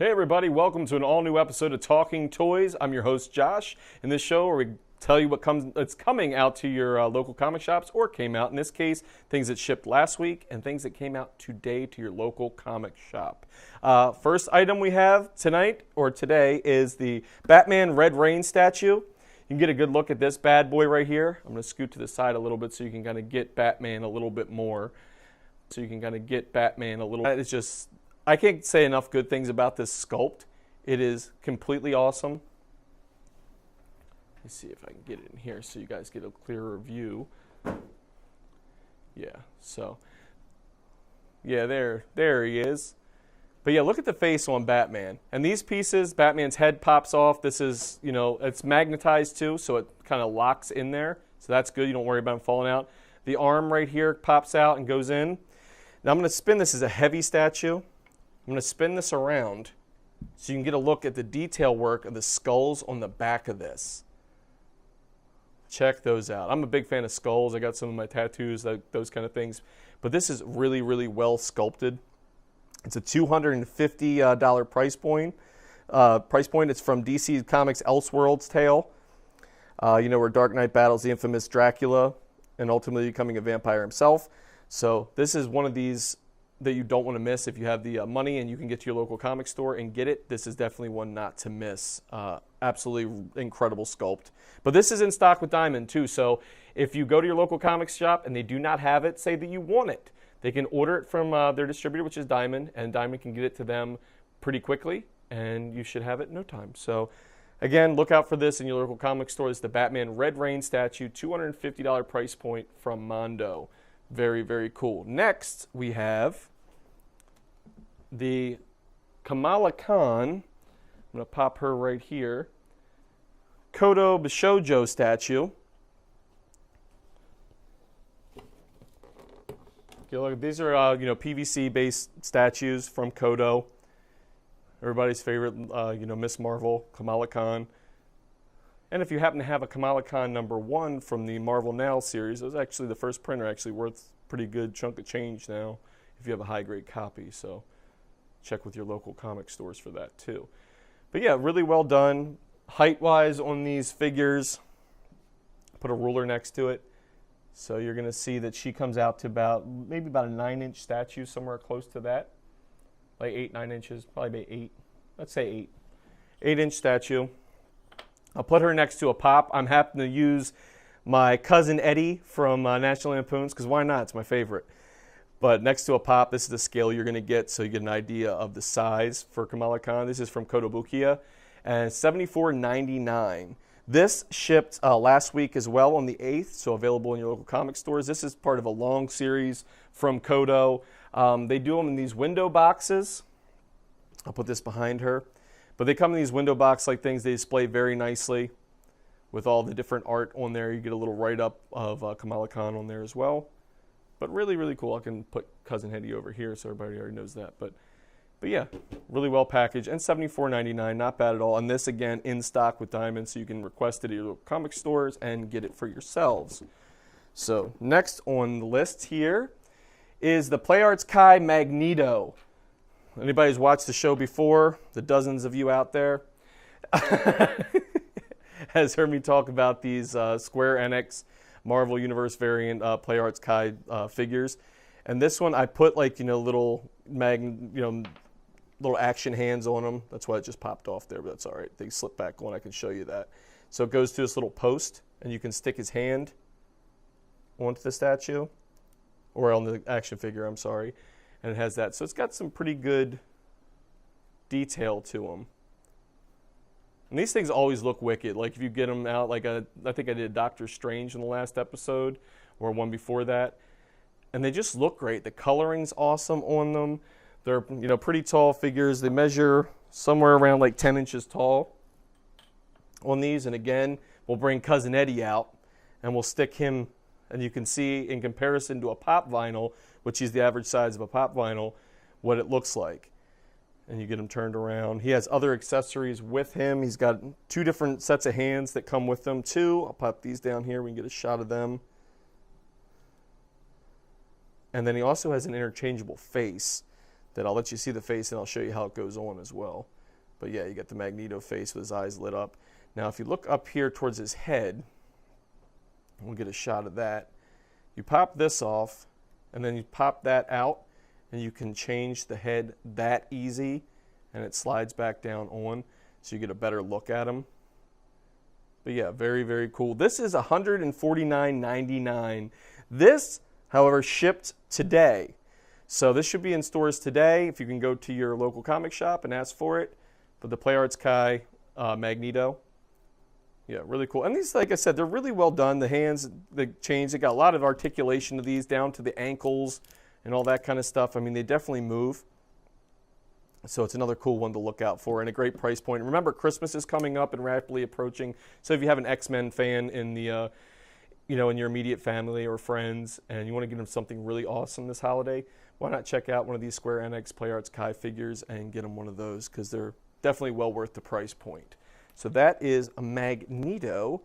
Hey everybody, welcome to an all-new episode of Talking Toys. I'm your host Josh. In this show where we tell you it's coming out to your local comic shops or came out. In this case, things that shipped last week and things that came out today to your local comic shop. First item we have tonight or today is the Batman Red Rain statue. You can get a good look at this bad boy right here. I'm going to scoot to the side a little bit so you can kind of get Batman a little bit more. It's just, I can't say enough good things about this sculpt. It is completely awesome. Let's see if I can get it in here so you guys get a clearer view. Yeah, so. Yeah, there he is. But yeah, look at the face on Batman. And these pieces, Batman's head pops off. This is, it's magnetized too, so it kind of locks in there. So that's good. You don't worry about him falling out. The arm right here pops out and goes in. Now I'm going to spin this as a heavy statue. I'm going to spin this around so you can get a look at the detail work of the skulls on the back of this. Check those out. I'm a big fan of skulls. I got some of my tattoos, those kind of things. But this is really, really well sculpted. It's a $250 price point. It's from DC Comics' Elseworlds tale. Where Dark Knight battles the infamous Dracula and ultimately becoming a vampire himself. So this is one of these that you don't want to miss if you have the money and you can get to your local comic store and get it. This is definitely one not to miss. Absolutely incredible sculpt. But this is in stock with Diamond too. So if you go to your local comics shop and they do not have it, say that you want it. They can order it from their distributor, which is Diamond, and Diamond can get it to them pretty quickly, and you should have it in no time. So again, look out for this in your local comic store. It's the Batman Red Rain statue, $250 price point from Mondo. Very, very cool. Next, we have the Kamala Khan. I'm going to pop her right here. Kodo Bishojo statue. Okay, look, these are PVC-based statues from Kodo. Everybody's favorite, Miss Marvel, Kamala Khan. And if you happen to have a Kamala Khan #1 from the Marvel Now series, it was actually the first printer, actually worth a pretty good chunk of change now if you have a high-grade copy. So check with your local comic stores for that too. But yeah, really well done. Height-wise on these figures, put a ruler next to it. So you're going to see that she comes out to maybe about a 9-inch statue, somewhere close to that. Like 8-9 inches, probably about 8. Let's say 8. 8-inch statue. I'll put her next to a Pop. I'm happy to use my cousin Eddie from National Lampoons, because why not? It's my favorite. But next to a Pop, this is the scale you're going to get, so you get an idea of the size for Kamala Khan. This is from Kotobukiya, and $74.99. This shipped last week as well on the 8th, so available in your local comic stores. This is part of a long series from Kodo. They do them in these window boxes. I'll put this behind her. But they come in these window box-like things. They display very nicely with all the different art on there. You get a little write-up of Kamala Khan on there as well. But really, really cool. I can put Cousin Hetty over here so everybody already knows that. But yeah, really well packaged. And $74.99, not bad at all. And this, again, in stock with Diamond, so you can request it at your local comic stores and get it for yourselves. So next on the list here is the Play Arts Kai Magneto. Anybody who's watched the show before, the dozens of you out there, has heard me talk about these Square Enix Marvel Universe variant Play Arts Kai figures. And this one I put little action hands on them. That's why it just popped off there, but that's all right. They slip back on. I can show you that. So it goes to this little post, and you can stick his hand onto the statue, or on the action figure, I'm sorry. And it has that. So it's got some pretty good detail to them. And these things always look wicked. Like if you get them out, I think I did Doctor Strange in the last episode, or one before that. And they just look great. The coloring's awesome on them. They're pretty tall figures. They measure somewhere around 10 inches tall on these. And again, we'll bring Cousin Eddie out and we'll stick him. And you can see in comparison to a pop vinyl, which is the average size of a pop vinyl, what it looks like. And you get him turned around. He has other accessories with him. He's got 2 different sets of hands that come with them too. I'll pop these down here. We can get a shot of them. And then he also has an interchangeable face that I'll let you see the face and I'll show you how it goes on as well. But yeah, you get the Magneto face with his eyes lit up. Now, if you look up here towards his head, we'll get a shot of that. You pop this off, and then you pop that out, and you can change the head that easy, and it slides back down on, so you get a better look at him. But yeah, very, very cool. This is $149.99. This, however, shipped today. So this should be in stores today if you can go to your local comic shop and ask for it. But the Play Arts Kai Magneto. Yeah, really cool. And these, like I said, they're really well done. The hands, the chains, they got a lot of articulation of these down to the ankles and all that kind of stuff. I mean, they definitely move. So it's another cool one to look out for and a great price point. Remember, Christmas is coming up and rapidly approaching. So if you have an X-Men fan in the, in your immediate family or friends, and you want to give them something really awesome this holiday, why not check out one of these Square Enix Play Arts Kai figures and get them one of those, because they're definitely well worth the price point. So that is a Magneto.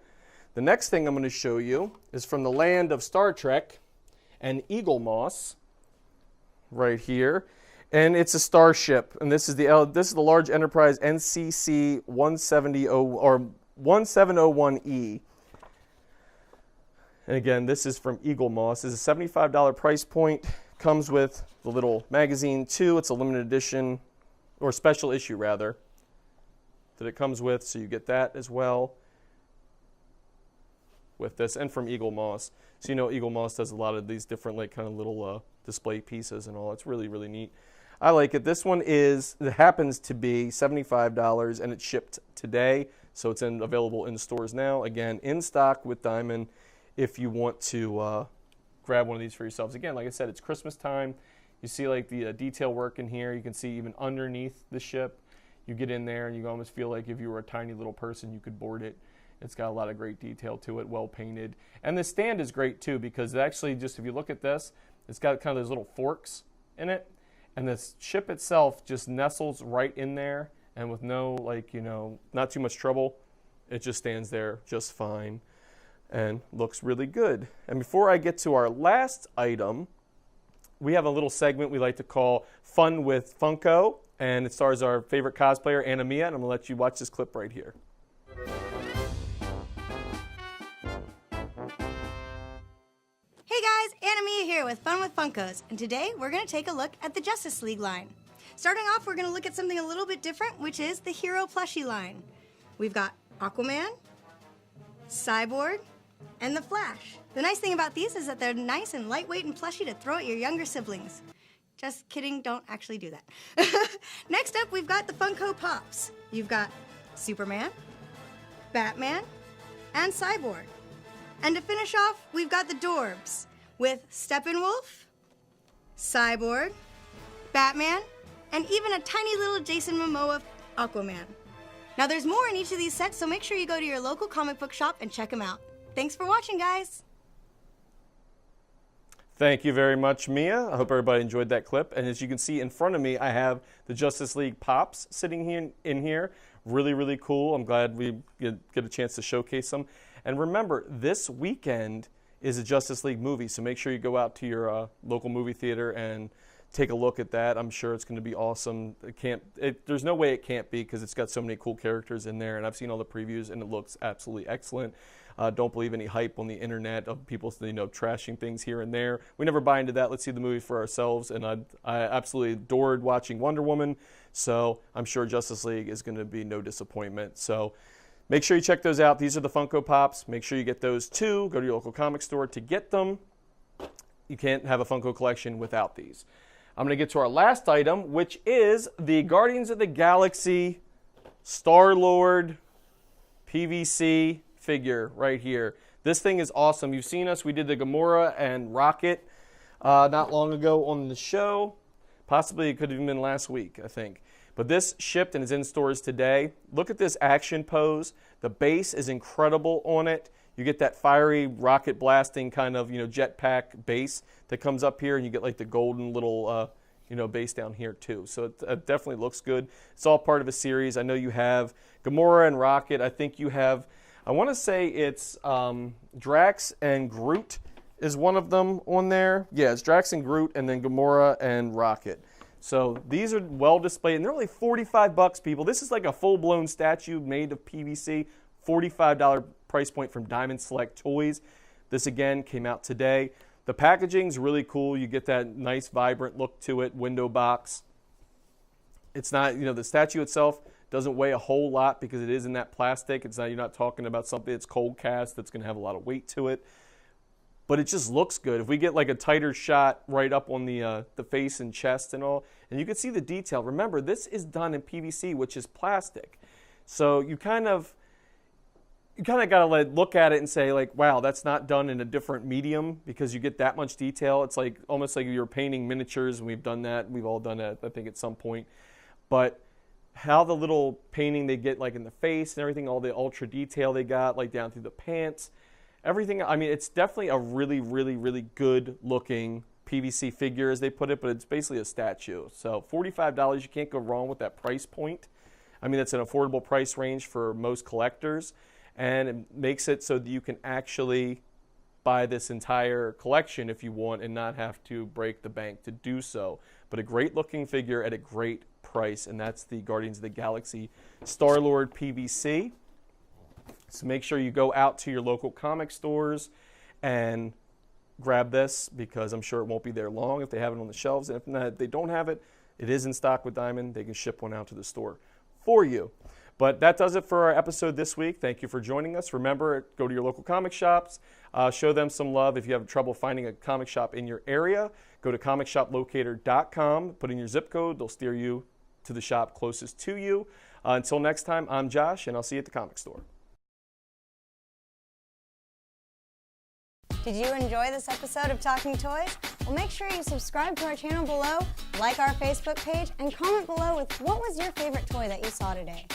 The next thing I'm going to show you is from the land of Star Trek and Eaglemoss, right here. And it's a starship, and this is the large Enterprise NCC 1701E. And again, this is from Eaglemoss. This is a $75 price point. Comes with the little magazine too. It's a limited edition, or special issue rather, that it comes with. So you get that as well with this, and from Eaglemoss. So Eaglemoss does a lot of these different kind of little display pieces and all. It's really, really neat. I like it. This one it happens to be $75, and it's shipped today, so it's available in stores now. Again, in stock with Diamond if you want to grab one of these for yourselves. Again, like I said, it's Christmas time. You see the detail work in here. You can see even underneath the ship. You get in there, and you almost feel like if you were a tiny little person, you could board it. It's got a lot of great detail to it, well painted. And the stand is great too, because it actually, just if you look at this, it's got kind of those little forks in it. And this ship itself just nestles right in there, and with no, not too much trouble, it just stands there just fine and looks really good. And before I get to our last item, we have a little segment we like to call Fun with Funko, and it stars our favorite cosplayer, Anna Mia, and I'm going to let you watch this clip right here. Hey guys, Anna Mia here with Fun with Funkos, and today we're going to take a look at the Justice League line. Starting off, we're going to look at something a little bit different, which is the Hero Plushie line. We've got Aquaman, Cyborg, and the Flash. The nice thing about these is that they're nice and lightweight and plushy to throw at your younger siblings. Just kidding, don't actually do that. Next up, we've got the Funko Pops. You've got Superman, Batman, and Cyborg. And to finish off, we've got the Dorbs with Steppenwolf, Cyborg, Batman, and even a tiny little Jason Momoa Aquaman. Now there's more in each of these sets, so make sure you go to your local comic book shop and check them out. Thanks for watching, guys. Thank you very much, Mia. I hope everybody enjoyed that clip. And as you can see in front of me, I have the Justice League Pops sitting here in here. Really, really cool. I'm glad we get a chance to showcase them. And remember, this weekend is a Justice League movie, so make sure you go out to your local movie theater and take a look at that. I'm sure it's going to be awesome. There's no way it can't be, because it's got so many cool characters in there, and I've seen all the previews, and it looks absolutely excellent. Don't believe any hype on the internet of people trashing things here and there. We never buy into that. Let's see the movie for ourselves, and I absolutely adored watching Wonder Woman, so I'm sure Justice League is going to be no disappointment. So make sure you check those out. These are the Funko Pops. Make sure you get those too. Go to your local comic store to get them. You can't have a Funko collection without these. I'm going to get to our last item, which is the Guardians of the Galaxy Star-Lord PVC figure right here. This thing is awesome. You've seen us. We did the Gamora and Rocket not long ago on the show. Possibly it could have even been last week, I think. But this shipped and is in stores today. Look at this action pose. The base is incredible on it. You get that fiery rocket blasting kind of jetpack base that comes up here, and you get like the golden little base down here too. So it definitely looks good. It's all part of a series. I know you have Gamora and Rocket. I think you have, I want to say it's Drax and Groot is one of them on there. Yeah, it's Drax and Groot, and then Gamora and Rocket. So these are well displayed, and they're only 45 bucks, people. This is like a full-blown statue made of PVC, $45 price point from Diamond Select Toys. This, again, came out today. The packaging's really cool. You get that nice, vibrant look to it, window box. It's not, the statue itself doesn't weigh a whole lot because it is in that plastic. It's not, you're not talking about something that's cold cast that's going to have a lot of weight to it. But it just looks good. If we get like a tighter shot right up on the face and chest and all, and you can see the detail. Remember, this is done in PVC, which is plastic. So you kind of got to look at it and say, like, wow, that's not done in a different medium because you get that much detail. It's like almost like you're painting miniatures, and we've done that. We've all done that, I think, at some point. But how the little painting they get, like in the face and everything, all the ultra detail they got, like down through the pants. Everything, I mean, it's definitely a really, really, really good looking PVC figure, as they put it, but it's basically a statue. So $45, you can't go wrong with that price point. I mean, it's an affordable price range for most collectors, and it makes it so that you can actually buy this entire collection if you want and not have to break the bank to do so. But a great looking figure at a great price, and that's the Guardians of the Galaxy Star-Lord PVC. So make sure you go out to your local comic stores and grab this, because I'm sure it won't be there long if they have it on the shelves. And if not, they don't have it, it is in stock with Diamond. They can ship one out to the store for you. But that does it for our episode this week. Thank you for joining us. Remember, go to your local comic shops. Show them some love. If you have trouble finding a comic shop in your area, go to comicshoplocator.com. Put in your zip code. They'll steer you to the shop closest to you. Until next time, I'm Josh, and I'll see you at the comic store. Did you enjoy this episode of Talking Toys? Well, make sure you subscribe to our channel below, like our Facebook page, and comment below with what was your favorite toy that you saw today.